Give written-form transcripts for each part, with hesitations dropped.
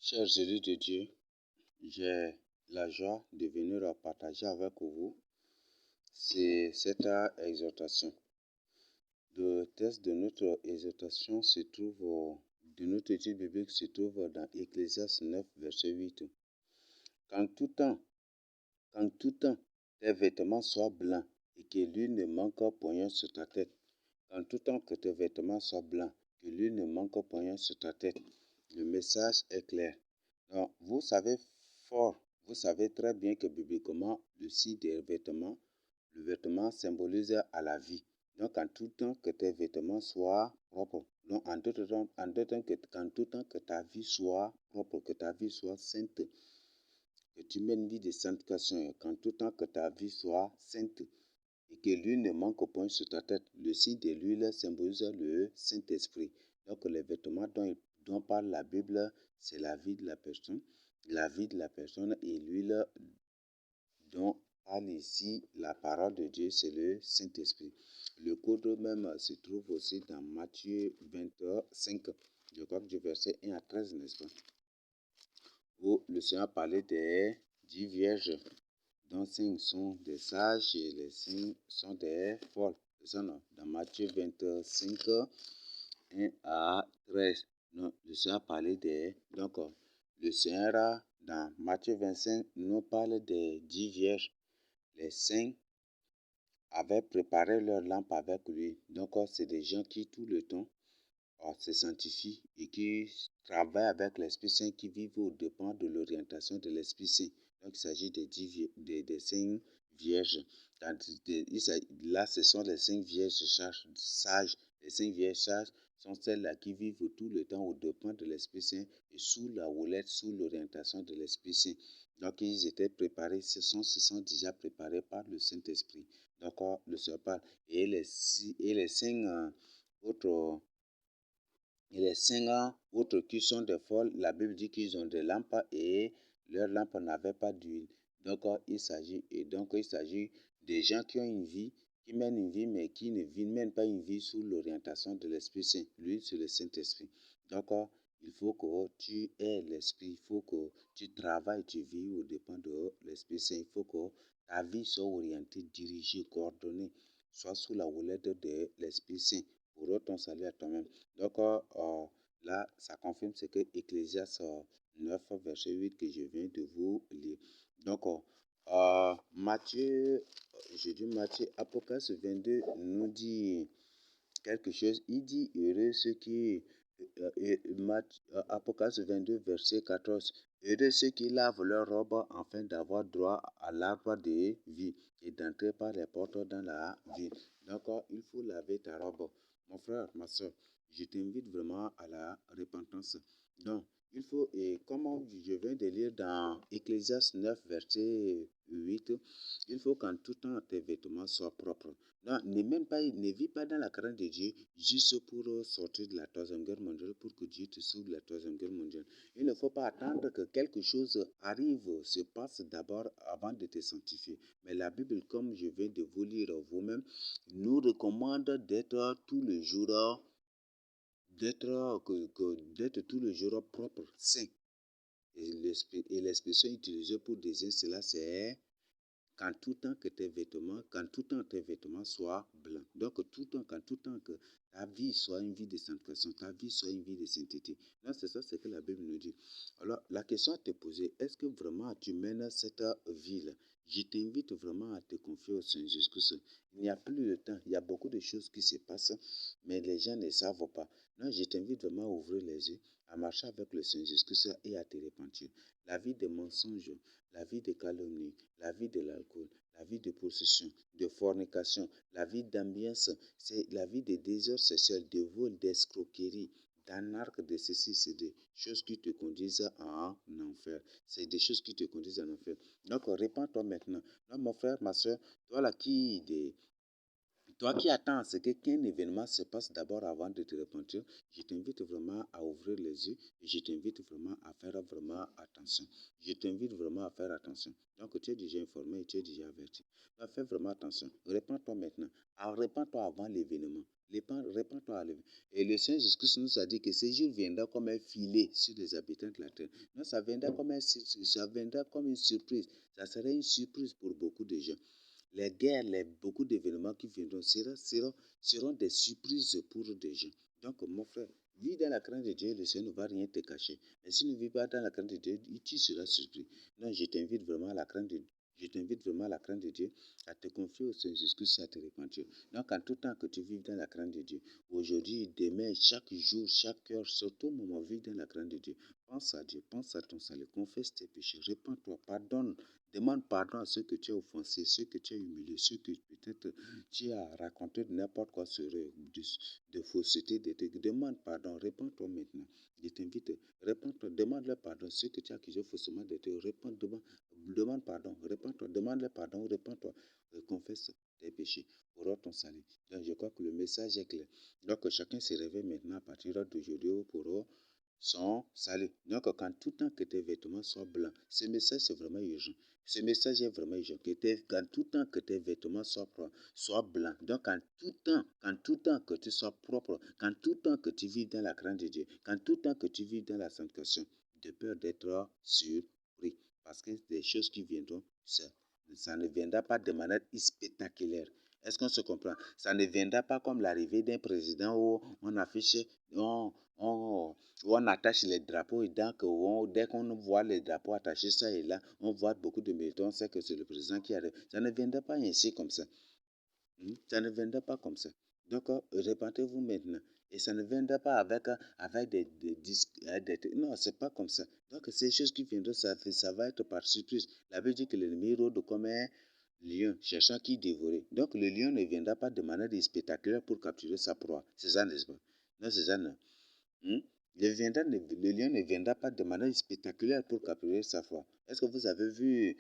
Chers élus de Dieu, j'ai la joie de venir partager avec vous cette exhortation. Le texte de notre exhortation se trouve, de notre étude biblique se trouve dans Ecclésiaste 9, verset 8. Qu'en tout temps, tes vêtements soient blancs et que l'huile ne manque point sur ta tête. Qu'en tout temps que tes vêtements soient blancs, que l'huile ne manque point sur ta tête. Le message est clair. Donc, vous savez très bien que bibliquement, le signe des vêtements, le vêtement symbolise à la vie. Donc, en tout temps que tes vêtements soient propres. Donc, en tout temps que ta vie soit propre, que ta vie soit sainte, que tu mènes une vie de sanctification, qu'en tout temps que ta vie soit sainte, et que l'huile ne manque point sur ta tête. Le signe de l'huile symbolise le Saint-Esprit. Donc les vêtements dont parle la Bible, c'est la vie de la personne, et l'huile dont parle ici la parole de Dieu, c'est le Saint-Esprit. Le code même se trouve aussi dans Matthieu 25, je crois que du verset 1 à 13, n'est-ce pas? Où le Seigneur parlait des 10 vierges, dont 5 sont des sages et les 5 sont des folles. C'est ça, non? Dans Matthieu 25, 1 à 13. Non, le Seigneur parlait des... Donc, le Seigneur, dans Matthieu 25, nous parle des 10 vierges. Les 5 avaient préparé leur lampe avec lui. Donc, c'est des gens qui, tout le temps, se sanctifient et qui travaillent avec l'Esprit Saint, qui vivent au dépend de l'orientation de l'Esprit Saint. Donc, il s'agit des 5 vierges. Là, ce sont les 5 vierges sages. Les 5 vierges sages sont celles-là qui vivent tout le temps au dépend de l'Esprit Saint et sous la houlette, sous l'orientation de l'Esprit Saint. Donc, ils étaient préparés, se sont déjà préparés par le Saint-Esprit. Donc, le Seigneur parle. Et les 5 autres... Et les 5 autres qui sont des folles, la Bible dit qu'ils ont des lampes et leurs lampes n'avaient pas d'huile. Donc il s'agit des gens qui ont une vie, qui mènent une vie, mais qui ne mènent pas une vie sous l'orientation de l'Esprit Saint. Lui, c'est le Saint-Esprit. Donc il faut que tu aies l'Esprit, il faut que tu travailles, tu vis au dépend de l'Esprit Saint. Il faut que ta vie soit orientée, dirigée, coordonnée, soit sous la houlette de l'Esprit Saint. Pour ton salut à toi-même. Donc là, ça confirme ce que Ecclésiaste 9, verset 8 que je viens de vous lire. Donc, Matthieu, Apocalypse 22 nous dit quelque chose. Il dit, heureux ceux qui, Apocalypse 22, verset 14, heureux ceux qui lavent leur robe afin d'avoir droit à l'arbre de vie et d'entrer par les portes dans la vie. Donc, il faut laver ta robe. Mon frère, ma soeur, je t'invite vraiment à la repentance. Donc, il faut, et comme je viens de lire dans Ecclésiaste 9, verset 8, il faut qu'en tout temps tes vêtements soient propres. Donc, ne vis pas dans la crainte de Dieu juste pour sortir de la Troisième Guerre mondiale, pour que Dieu te sauve de la Troisième Guerre mondiale. Il ne faut pas attendre que quelque chose arrive, se passe d'abord avant de te sanctifier. Mais la Bible, comme je viens de vous lire vous-même, nous recommande d'être tout le jour propre, saint. Et l'expression utilisée pour désigner cela, c'est qu'en tout temps tes vêtements soient blancs. Donc, qu'en tout temps que ta vie soit une vie de sanctification, ta vie soit une vie de sainteté. Donc, c'est ça ce que la Bible nous dit. Alors, la question à te poser, est-ce que vraiment tu mènes cette vie-là? Je t'invite vraiment à te confier au Seigneur Jésus-Christ. Il n'y a plus de temps, il y a beaucoup de choses qui se passent, mais les gens ne savent pas. Donc, je t'invite vraiment à ouvrir les yeux, à marcher avec le Seigneur Jésus-Christ et à te repentir. La vie des mensonges, la vie de calomnie, la vie de l'alcool, la vie de possession, de fornication, la vie d'ambiance, c'est la vie de désir sexuel, de vol, d'escroquerie, d'anarque, de ceci, c'est des choses qui te conduisent en enfer. C'est des choses qui te conduisent en enfer. Donc, répands-toi maintenant. Donc, mon frère, ma soeur, toi là qui Toi qui attends à ce qu'un événement se passe d'abord avant de te repentir, je t'invite vraiment à ouvrir les yeux et je t'invite vraiment à faire vraiment attention. Je t'invite vraiment à faire attention. Donc tu es déjà informé et tu es déjà averti. Donc fais vraiment attention. Répands-toi maintenant. Répands-toi avant l'événement. Répands-toi à l'événement. Et le Seigneur Jésus-Christ nous a dit que ce jour viendra comme un filet sur les habitants de la terre. Non, ça viendra comme une surprise. Ça serait une surprise pour beaucoup de gens. Les guerres, beaucoup d'événements qui viendront seront des surprises pour des gens. Donc, mon frère, vis dans la crainte de Dieu, le Seigneur ne va rien te cacher. Mais si tu ne vis pas dans la crainte de Dieu, tu seras surpris. Donc, je t'invite vraiment à la crainte de Dieu. Je t'invite vraiment à la crainte de Dieu, à te confier au Seigneur Jésus-Christ et à te repentir. Donc, en tout temps que tu vives dans la crainte de Dieu, aujourd'hui, demain, chaque jour, chaque heure, surtout au moment, vis dans la crainte de Dieu. Pense à Dieu, pense à ton salut, confesse tes péchés, répands-toi, pardonne. Demande pardon à ceux que tu as offensés, ceux que tu as humiliés, ceux que peut-être tu as raconté de n'importe quoi sur eux, de fausseté, demande pardon, réponds-toi maintenant. Je t'invite, réponds-toi, demande-leur pardon. Ceux que tu as accusés faussement de te répondre, demande pardon, réponds-toi, demande-leur pardon, réponds-toi, confesse tes péchés, pour ton salut. Donc je crois que le message est clair. Donc chacun se réveille maintenant à partir d'aujourd'hui pour son salut. Donc quand tout temps que tes vêtements soient blancs, ce message c'est vraiment urgent. Ce message est vraiment urgent. Qu'en tout temps que tes vêtements soient blancs. Donc, en tout temps que tu sois propre, qu'en tout temps que tu vis dans la crainte de Dieu, qu'en tout temps que tu vis dans la sanctification, de peur d'être surpris. Parce que des choses qui viendront, ça ne viendra pas de manière spectaculaire. Est-ce qu'on se comprend? Ça ne viendra pas comme l'arrivée d'un président où on affiche, où on attache les drapeaux et donc dès qu'on voit les drapeaux attachés ça et là, on voit beaucoup de militants, on sait que c'est le président qui arrive. Ça ne viendra pas ainsi comme ça. Ça ne viendra pas comme ça. Donc, répentez-vous maintenant. Et ça ne viendra pas avec des disques. Non, c'est pas comme ça. Donc, ces choses qui viendront, ça va être par surprise. La Bible dit que l'ennemi rôde comme un lion, cherchant qui dévorer. Donc, le lion ne viendra pas de manière spectaculaire pour capturer sa proie. C'est ça, n'est-ce pas? Non, c'est ça, non. Le lion ne viendra pas de manière spectaculaire pour capturer sa proie. Est-ce que vous avez vu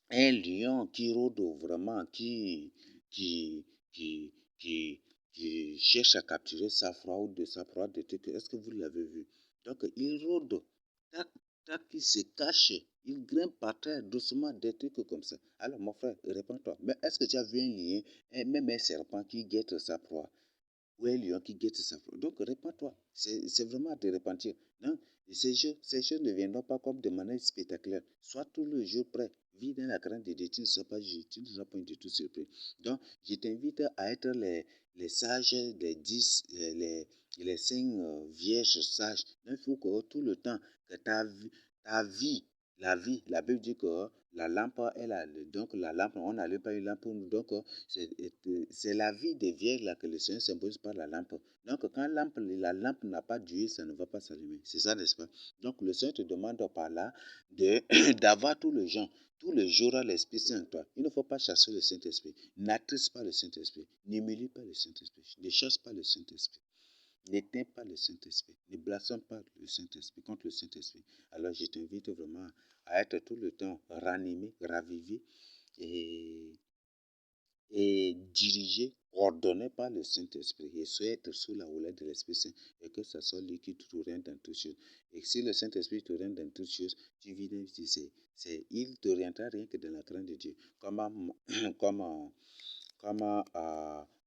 un lion qui rôde vraiment, qui, qui, qui, qui cherche à capturer sa proie ou de sa proie de trucs? Est-ce que vous l'avez vu? Donc, il rôde, tac, tac, il se cache, il grimpe par terre doucement, des trucs comme ça. Alors, mon frère, réponds-toi. Mais est-ce que tu as vu un lion, même un serpent qui guette sa proie? Ou un lion qui guette sa proie? Donc, répands-toi. C'est vraiment à te repentir. Non? Et ces choses ne viendront pas comme de manière spectaculaire. Sois tout le jour prêt. Vis dans la crainte de Dieu. Tu ne seras pas du tout surpris. Donc, je t'invite à être les sages, les 5 vierges sages. Donc, il faut que tout le temps que ta vie, la Bible dit que la lampe, donc la lampe, on n'allume pas une lampe pour nous. Donc, c'est la vie des vierges là que le Seigneur symbolise par la lampe. Donc, quand la lampe n'a pas d'huile, ça ne va pas s'allumer. C'est ça, n'est-ce pas? Donc, le Seigneur te demande par là d'avoir tout le jour l'Esprit Saint en toi. Il ne faut pas chasser le Saint-Esprit. N'attriste pas le Saint-Esprit. N'humilie pas le Saint-Esprit. Ne chasse pas le Saint-Esprit. N'éteins pas le Saint-Esprit. Ne blasphème pas le Saint-Esprit contre le Saint-Esprit. Alors, je t'invite vraiment à être tout le temps ranimé, ravivé et dirigé, ordonné par le Saint-Esprit et être sous la houlette de l'Esprit Saint et que ce soit lui qui t'oriente dans toutes choses. Et si le Saint-Esprit t'oriente dans toutes choses, tu vis dans il t'orientera rien que dans la crainte de Dieu. Comme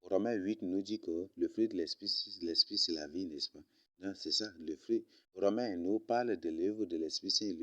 Romains 8 nous dit que le fruit de l'Esprit c'est la vie, n'est-ce pas? Non, c'est ça, le fruit. Romains nous parle de l'œuvre de l'Esprit Saint et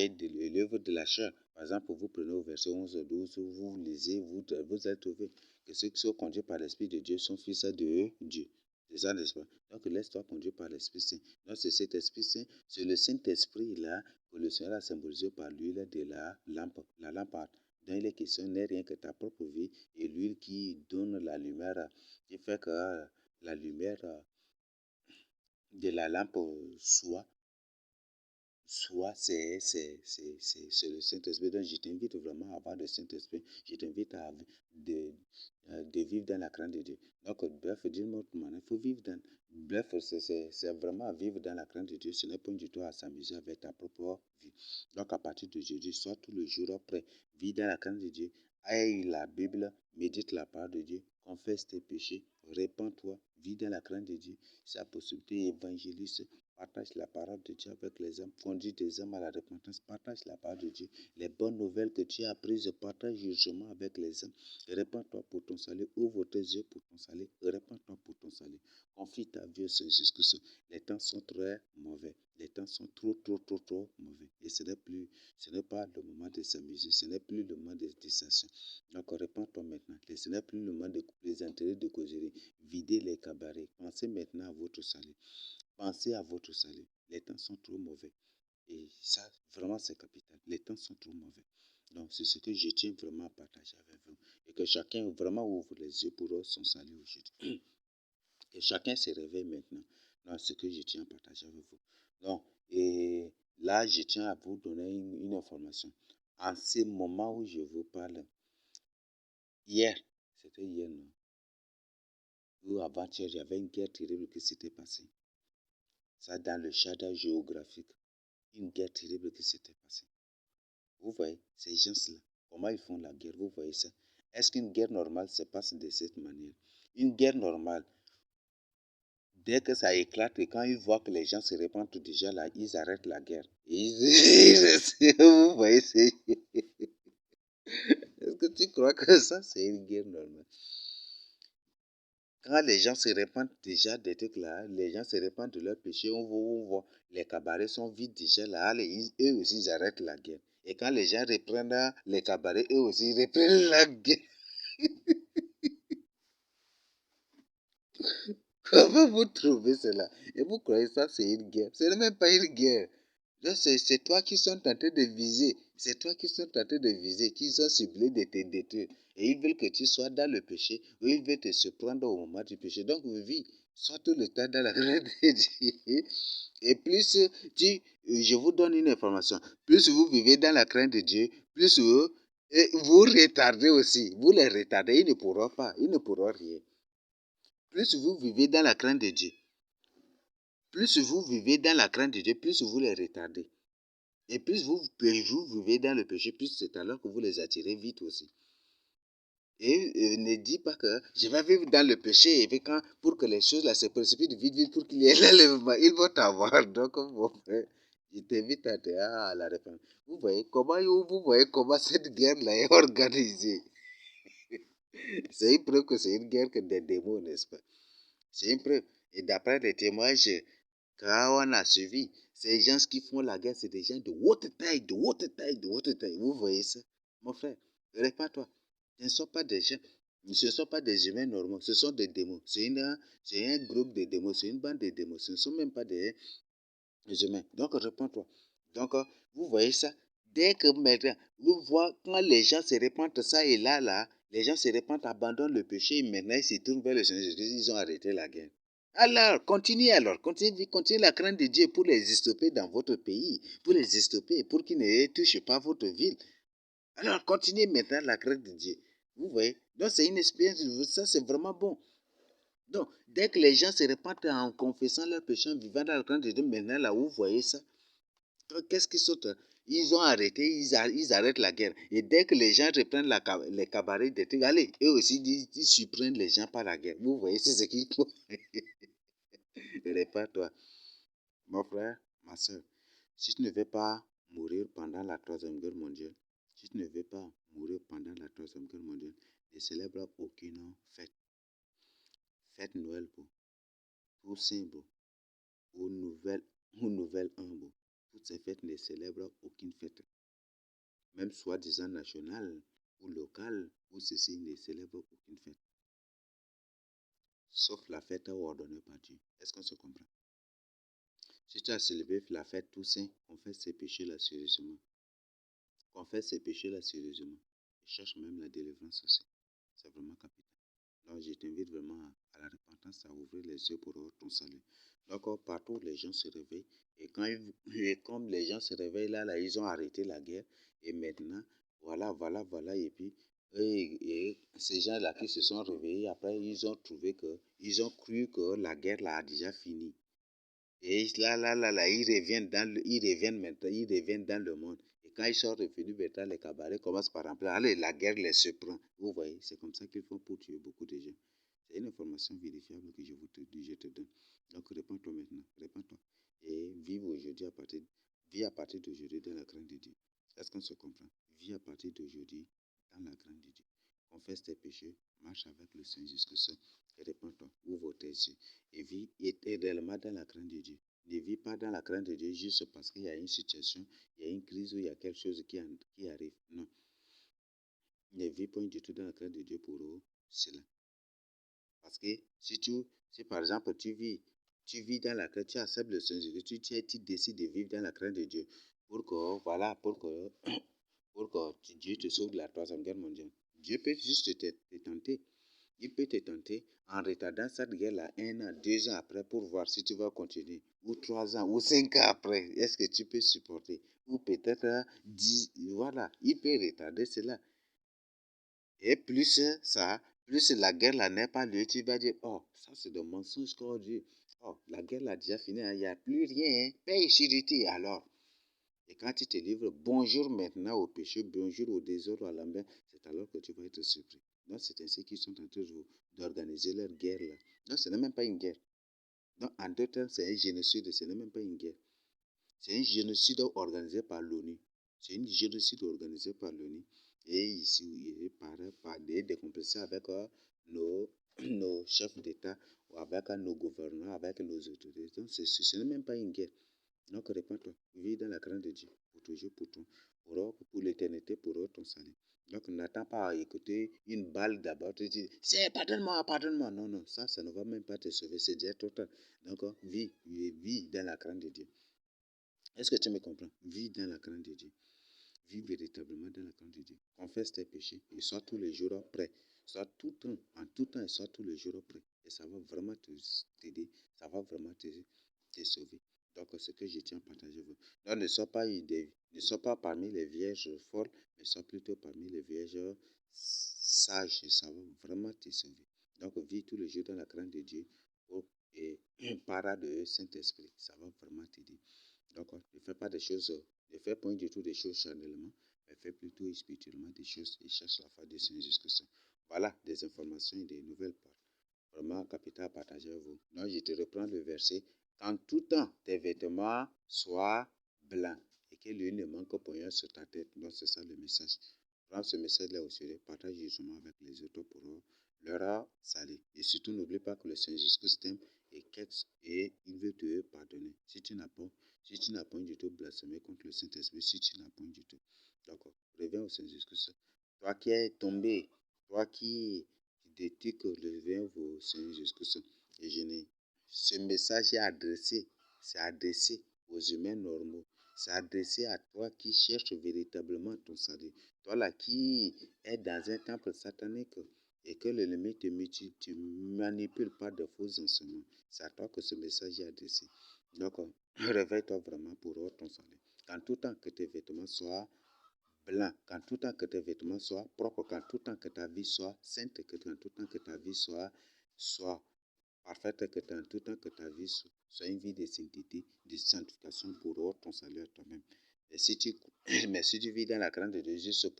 de l'œuvre de la chair. Par exemple, vous prenez au verset 11 et 12, vous lisez, vous allez trouver que ceux qui sont conduits par l'Esprit de Dieu sont fils de Dieu. C'est ça, n'est-ce pas? Donc, laisse-toi conduire par l'Esprit Saint. Donc, c'est cet Esprit Saint, c'est le Saint-Esprit-là que le Seigneur a symbolisé par l'huile de la lampe, la lampade. Donc, il est question n'est rien que ta propre vie et l'huile qui donne la lumière, qui fait que la lumière de la lampe c'est le Saint-Esprit. Donc, je t'invite vraiment à avoir le Saint-Esprit. Je t'invite de vivre dans la crainte de Dieu. Donc, bref, d'une autre manière, il faut vivre dans. Bref, c'est vraiment vivre dans la crainte de Dieu. Ce n'est pas du tout à s'amuser avec ta propre vie. Donc, à partir d'aujourd'hui, sois tout le jour prêt. Vis dans la crainte de Dieu. aille la Bible, médite la parole de Dieu, confesse tes péchés, répands-toi, vis dans la crainte de Dieu. Si la possibilité, évangéliste, partage la parole de Dieu avec les hommes, conduis tes hommes à la repentance, partage la parole de Dieu. Les bonnes nouvelles que tu as apprises, partage justement avec les hommes. Répands-toi pour ton salut, ouvre tes yeux pour ton salut, répands-toi pour ton salut. Confie ta vie au Seigneur Jésus-Christ. Les temps sont très mauvais. Les temps sont trop mauvais. Et ce n'est pas le moment de s'amuser. Ce n'est plus le moment de distraction. Donc, répands-toi maintenant. Ce n'est plus le moment de plaisanterie, de causerie. Videz les cabarets. Pensez maintenant à votre salut. Pensez à votre salut. Les temps sont trop mauvais. Et ça, vraiment, c'est capital. Les temps sont trop mauvais. Donc, c'est ce que je tiens vraiment à partager avec vous. Et que chacun vraiment ouvre les yeux pour son salut aujourd'hui. Et chacun se réveille maintenant. Donc, ce que je tiens à partager avec vous. Donc, et là, je tiens à vous donner une information. En ce moment où je vous parle, hier, c'était hier, non? Ou avant-hier, il y avait une guerre terrible qui s'était passée. Ça, dans le cadre géographique. Une guerre terrible qui s'était passée. Vous voyez, ces gens-là, comment ils font la guerre, vous voyez ça? Est-ce qu'une guerre normale se passe de cette manière? Une guerre normale, dès que ça éclate et quand ils voient que les gens se répandent déjà là, ils arrêtent la guerre. Vous voyez, est-ce que tu crois que ça, c'est une guerre normale? Quand les gens se répandent déjà des trucs là, les gens se répandent de leurs péchés, on voit, les cabarets sont vides déjà là, eux aussi ils arrêtent la guerre. Et quand les gens reprennent les cabarets, eux aussi ils reprennent la guerre. Comment vous trouvez cela? Et vous croyez ça, c'est une guerre? Ce n'est même pas une guerre. C'est toi qui sont tentés de viser. C'est toi qui sont tentés de viser, qui sont ciblés de te détruire. Et ils veulent que tu sois dans le péché, ou ils veulent te surprendre au moment du péché. Donc, vis, sois tout le temps dans la grâce de Dieu. Et plus je vous donne une information, plus vous vivez dans la crainte de Dieu, plus vous retardez aussi. Vous les retardez, ils ne pourront pas, ils ne pourront rien. Plus vous vivez dans la crainte de Dieu, plus vous vivez dans la crainte de Dieu, plus vous les retardez. Et plus vous vivez dans le péché, plus c'est alors que vous les attirez vite aussi. Et ne dis pas que je vais vivre dans le péché et puis pour que les choses là se précipitent vite, pour qu'il y ait l'enlèvement, ils vont t'avoir. Donc, mon frère, je t'invite à la répondre. Vous voyez comment cette guerre-là est organisée. C'est une preuve que c'est une guerre que des démons, n'est-ce pas? C'est une preuve. Et d'après les témoignages qu'on a suivis, ces gens qui font la guerre, c'est des gens de haute taille, de haute taille, de haute taille. Vous voyez ça? Mon frère, répands-toi. Ce ne sont pas des gens, ce ne sont pas des humains normaux, ce sont des démons. C'est un groupe de démons, c'est une bande de démons. Ce ne sont même pas des humains. Donc, répands-toi. Donc, vous voyez ça? Dès que maintenant, vous voyez quand les gens se répandent ça et là, les gens se répandent, abandonnent le péché et maintenant ils se tournent vers le Seigneur Jésus, ils ont arrêté la guerre. Continuez la crainte de Dieu pour les stopper dans votre pays, pour les stopper, pour qu'ils ne touchent pas votre ville. Alors, continuez maintenant la crainte de Dieu. Vous voyez? Donc, c'est une expérience, ça c'est vraiment bon. Donc, dès que les gens se répandent en confessant leurs péchés, en vivant dans la crainte de Dieu, maintenant là, vous voyez ça? Qu'est-ce qu'ils sont? Ils ont arrêté, ils arrêtent la guerre. Et dès que les gens reprennent les cabarets des trucs, allez, eux aussi, ils surprennent les gens par la guerre. Vous voyez, c'est ce qu'ils font. Répare-toi. Mon frère, ma soeur, si tu ne veux pas mourir pendant la Troisième Guerre mondiale, si tu ne veux pas mourir pendant la Troisième Guerre mondiale, ne célèbre aucune fête. Fête Noël, Toussaint, ou Nouvelle An, toutes ces fêtes ne célèbrent aucune fête. Même soi-disant nationale ou locale, ou ceci ne célèbre aucune fête. Sauf la fête ordonnée par Dieu. Est-ce qu'on se comprend? Si tu as célébré la fête Toussaint, confesse ses péchés-là sérieusement. Confesse ses péchés-là sérieusement. Et cherche même la délivrance aussi. C'est vraiment capital. Donc, je t'invite vraiment à la repentance, à ouvrir les yeux pour ton salut. Donc, partout, les gens se réveillent. Et comme les gens se réveillent là, ils ont arrêté la guerre. Et maintenant, voilà. Et puis, et ces gens-là qui se sont réveillés, après, ils ont cru que la guerre là a déjà fini. Et là, ils reviennent maintenant, ils reviennent dans le monde. Et quand ils sont revenus, maintenant, les cabarets commencent par remplir. Allez, la guerre les surprend. Vous voyez, c'est comme ça qu'ils font pour tuer beaucoup de gens. C'est une information vérifiable que je te donne. Donc, réponds-toi maintenant. Réponds-toi. Et vis à partir d'aujourd'hui dans la crainte de Dieu. Est-ce qu'on se comprend? Vis à partir d'aujourd'hui dans la crainte de Dieu. Confesse tes péchés, marche avec le Seigneur jusqu'au sein. Et réponds-toi, ouvre tes yeux. Et vis éternellement dans la crainte de Dieu. Ne vis pas dans la crainte de Dieu juste parce qu'il y a une situation, il y a une crise ou il y a quelque chose qui arrive. Non. Ne vis pas du tout dans la crainte de Dieu pour cela. Parce que si par exemple tu vis dans la crainte, tu acceptes le Seigneur, tu décides de vivre dans la crainte de Dieu pour que Dieu te sauve de la troisième guerre mondiale. Dieu peut juste te tenter. Il peut te tenter en retardant cette guerre-là 1 an, 2 ans après pour voir si tu vas continuer. Ou 3 ans, ou 5 ans après, est-ce que tu peux supporter? Ou peut-être 10, voilà, il peut retarder cela. Et plus la guerre là n'est pas lieu, tu vas dire, oh, ça c'est de mensonge qu'on dit. Oh, la guerre là déjà finie, il n'y a plus rien, paix et charité alors. Et quand tu te livres, bonjour maintenant au péché, bonjour au désordre, à l'envers, c'est alors que tu vas être surpris. Donc c'est ainsi qu'ils sont en train d'organiser leur guerre là. Non, ce n'est même pas une guerre. Donc en deux termes, c'est un génocide, ce n'est même pas une guerre. C'est un génocide organisé par l'ONU. C'est un génocide organisé par l'ONU. Et ici, il est par des décompressés avec nos chefs d'État, ou avec nos gouvernants, avec nos autorités. Donc ce n'est même pas une guerre. Donc réponds-toi, vis dans la crainte de Dieu, pour toujours, pour l'éternité, pour ton salut. Donc n'attends pas à écouter une balle d'abord, tu dis, c'est pardonne-moi, pardonne-moi. Non, non, ça ne va même pas te sauver, c'est déjà total. Donc vis dans la crainte de Dieu. Est-ce que tu me comprends? Vis dans la crainte de Dieu. Vis véritablement dans la crainte de Dieu. Confesse tes péchés et sois tous les jours prêt. Sois tout temps, en tout temps et sois tous les jours prêt. Et ça va vraiment t'aider, ça va vraiment te sauver. Donc, ce que je tiens à partager avec vous. Donc, ne sois pas parmi les vierges folles, mais sois plutôt parmi les vierges sages. Et ça va vraiment te sauver. Donc, vis tous les jours dans la crainte de Dieu et para de Saint-Esprit. Ça va vraiment t'aider. Donc, ne fais pas des choses, ne fais point du tout des choses charnellement, mais fais plutôt spirituellement des choses et cherche la foi du Seigneur jusqu'au sein. Voilà des informations et des nouvelles vraiment capitales à partager avec vous. Donc, je te reprends le verset. Qu'en tout temps, tes vêtements soient blancs et que l'huile ne manque point sur ta tête. Donc, c'est ça le message. Prends ce message-là au sérieux, partage justement avec les autres pour leur salut. Et surtout, n'oublie pas que le Seigneur Jésus-Christ t'aime et il veut te pardonner. Si tu n'as point du tout blasphémé contre le Saint-Esprit, si tu n'as point du tout. D'accord. Reviens au Seigneur Jésus-Christ. Toi qui es tombé, toi qui détruis, reviens au Seigneur Jésus-Christ. Et ce message c'est adressé aux humains normaux. C'est adressé à toi qui cherches véritablement ton salut. Toi là qui es dans un temple satanique et que l'ennemi te manipule par de faux enseignements. C'est à toi que ce message est adressé. Donc, réveille-toi vraiment pour ton salut. Qu'en tout temps que tes vêtements soient blancs, qu'en tout temps que tes vêtements soient propres, qu'en tout temps que ta vie soit sainte, qu'en tout temps que ta vie soit parfaite, que en tout temps que ta vie soit une vie de sainteté, de sanctification pour ton salut à toi-même. Et mais si tu vis dans la crainte de Dieu juste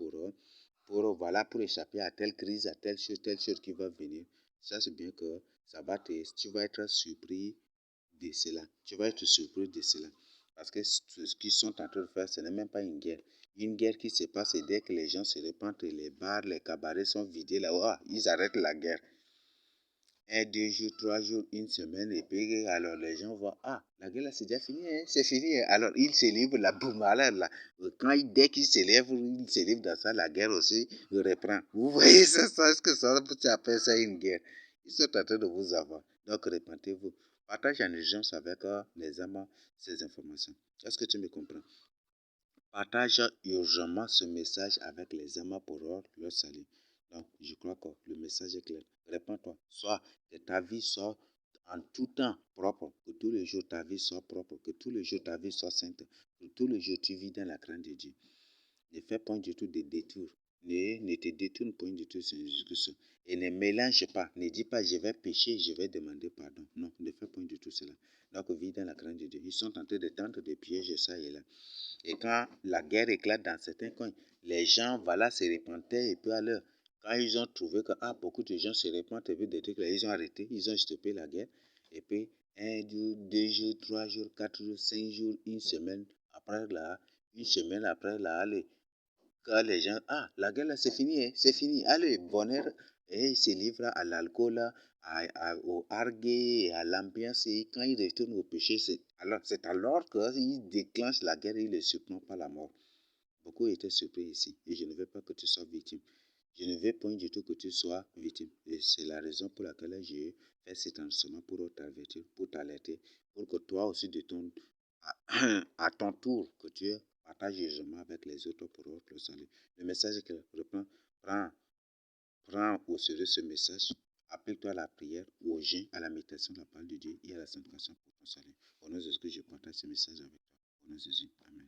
pour échapper à telle crise, à telle chose qui va venir, ça c'est bien que tu vas être surpris de cela. Tu vas être surpris de cela. Parce que ce qu'ils sont en train de faire, ce n'est même pas une guerre. Une guerre qui se passe et dès que les gens se répandent, les bars, les cabarets sont vidés là, ils arrêtent la guerre. 1, 2 jours, 3 jours, une semaine, et puis alors les gens voient, la guerre là c'est déjà fini, hein, c'est fini. Alors ils se livrent la boum, là. Dès qu'ils se livrent dans ça, la guerre aussi reprend. Vous voyez ça, est-ce que ça, tu appelles ça une guerre? Ils sont en train de vous avoir. Donc répentez-vous. Partage en urgence avec les amants ces informations. Est-ce que tu me comprends? Partage urgemment ce message avec les amants pour leur salut. Donc, je crois que le message est clair. Réponds-toi. Que ta vie soit en tout temps propre. Que tous les jours ta vie soit propre. Que tous les jours ta vie soit sainte. Que tous les jours tu vis dans la crainte de Dieu. Ne fais point du tout de détour. Ne te détourne point du tout sur Jésus-Christ. Et ne mélange pas. Ne dis pas je vais pécher, je vais demander pardon. Non, ne fais point du tout cela. Donc, vis dans la crainte de Dieu. Ils sont en train de tendre des pièges, ça et là. Et quand la guerre éclate dans certains coins, les gens, voilà, se répandaient et peu à l'heure. Quand ils ont trouvé que beaucoup de gens se répandent et puis des trucs là, ils ont arrêté, ils ont stoppé la guerre. Et puis, 1 jour, 2 jours, 3 jours, 4 jours, 5 jours, une semaine après là, allez, quand les gens, la guerre là, c'est fini, hein, c'est fini. Allez, bonheur, et ils se livrent à l'alcool, au argué, à l'ambiance, et quand ils retournent au péché, c'est alors qu'ils déclenchent la guerre et ils ne surprennent pas la mort. Beaucoup étaient surpris ici, et je ne veux pas que tu sois victime. Je ne veux point du tout que tu sois victime. Et c'est la raison pour laquelle j'ai fait cet enseignement pour t'avertir, pour t'alerter, pour que toi aussi à ton tour, que tu partages aisément avec les autres pour le salut. Le message que reprend, prends au sérieux ce message. Applique-toi à la prière, au jeûne, à la méditation de la parole de Dieu et à la sanctification pour ton salut. Au nom de Jésus, je partage ce message avec toi. Au nom de Jésus, Amen.